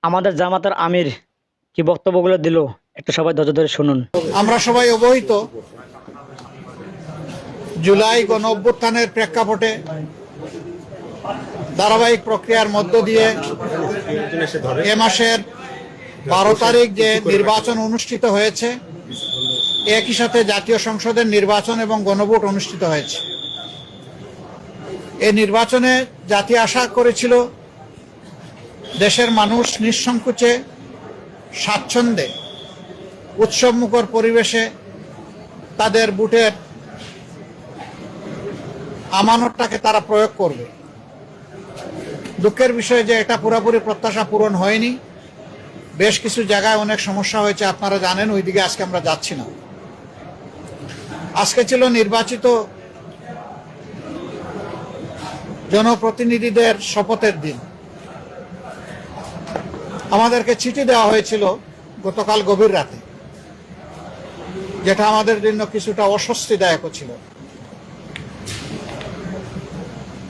আমাদের জামাতের আমির কি বক্তব্যগুলো দিল একটু সবাই ধৈর্য ধরে শুনুন। আমরা সবাই অবহিত, জুলাই গণ অভ্যুত্থানের প্রেক্ষাপটে ধারাবাহিক প্রক্রিয়ার মধ্য দিয়ে এ মাসের 12 তারিখ যে নির্বাচন অনুষ্ঠিত হয়েছে, একই সাথে জাতীয় সংসদের নির্বাচন এবং গণভোট অনুষ্ঠিত হয়েছে। এই নির্বাচনে জাতি আশা করেছিল দেশের মানুষ নিঃসংকোচে স্বাচ্ছন্দ্যে উৎসবমুখর পরিবেশে তাদের ভোটের আমানতটাকে তারা প্রয়োগ করবে। দুঃখের বিষয় যে এটা পুরোপুরি প্রত্যাশা পূরণ হয়নি। বেশ কিছু জায়গায় অনেক সমস্যা হয়েছে, আপনারা জানেন, ওইদিকে আজকে আমরা যাচ্ছি না। আজকে ছিল নির্বাচিত জনপ্রতিনিধিদের শপথের দিন। আমাদেরকে চিঠি দেওয়া হয়েছিল গতকাল গভীর রাতে, যেটা আমাদের জন্য কিছুটা অস্বস্তিদায়ক ছিল।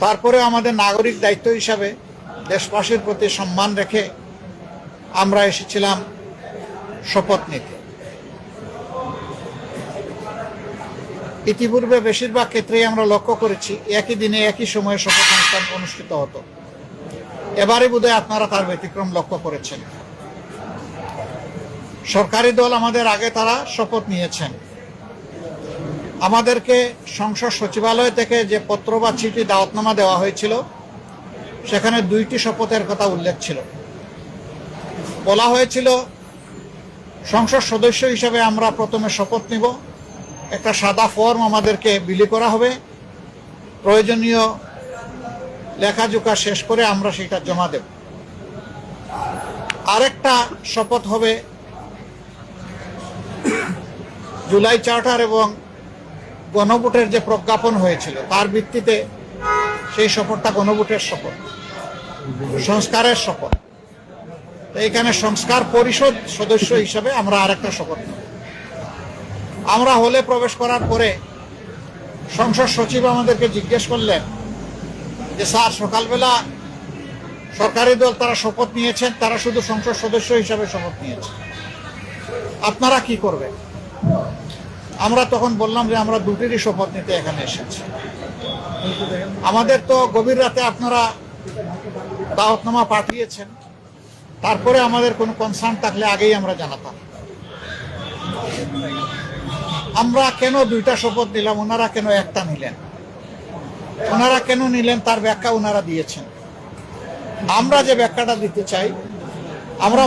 তারপরে আমাদের নাগরিক দায়িত্ব হিসাবে দেশবাসীর প্রতি সম্মান রেখে আমরা এসেছিলাম শপথ নিতে। ইতিপূর্বে বেশিরভাগ ক্ষেত্রেই আমরা লক্ষ্য করেছি একই দিনে একই সময়ে শপথ অনুষ্ঠান অনুষ্ঠিত হতো। এবারে বোধহয় আপনারা তার ব্যতিক্রম লক্ষ্য করেছেন। সরকারি দল আমাদের আগে তারা শপথ নিয়েছেন। আমাদেরকে সংসদ সচিবালয় থেকে যে পত্র বা চিঠি দাওয়াতনামা দেওয়া হয়েছিল, সেখানে 2টি শপথের কথা উল্লেখ ছিল। বলা হয়েছিল সংসদ সদস্য হিসেবে আমরা প্রথমে শপথ নিব, একটা সাদা ফর্ম আমাদেরকে বিলি করা হবে, প্রয়োজনীয় লেখাজোখা শেষ করে আমরা সেটা জমা দেব। আরেকটা শপথ হবে জুলাই চার্টার এবং গণভোটের যে প্রজ্ঞাপন হয়েছিল তার ভিত্তিতে সেই শপথটা গণভোটের শপথ, সংস্কারের শপথ। এইখানে সংস্কার পরিষদ সদস্য হিসেবে আমরা আরেকটা শপথ নেব। আমরা হলে প্রবেশ করার পরে সংসদ সচিব আমাদেরকে জিজ্ঞেস করলেন যে স্যার, সকালবেলা সরকারি দল তারা শপথ নিয়েছেন, তারা শুধু সংসদ সদস্য হিসাবে শপথ নিয়েছে, আপনারা কি করবেন? আমরা তখন বললাম যে আমরা 2টিরই শপথ নিতে এখানে এসেছি। আমাদের তো গভীর রাতে আপনারা দাওয়াতনামা পাঠিয়েছেন, তারপরে আমাদের কোনো কনসার্ন থাকলে আগেই আমরা জানাতাম। আমরা কেন 2টা শপথ নিলাম, ওনারা কেন একটা নিলেন? ওনারা কেন নিলেন তার ব্যাখ্যা ওনারা দিয়েছেন। আমরা যে ব্যাখ্যাটা দিতে চাই, আমরা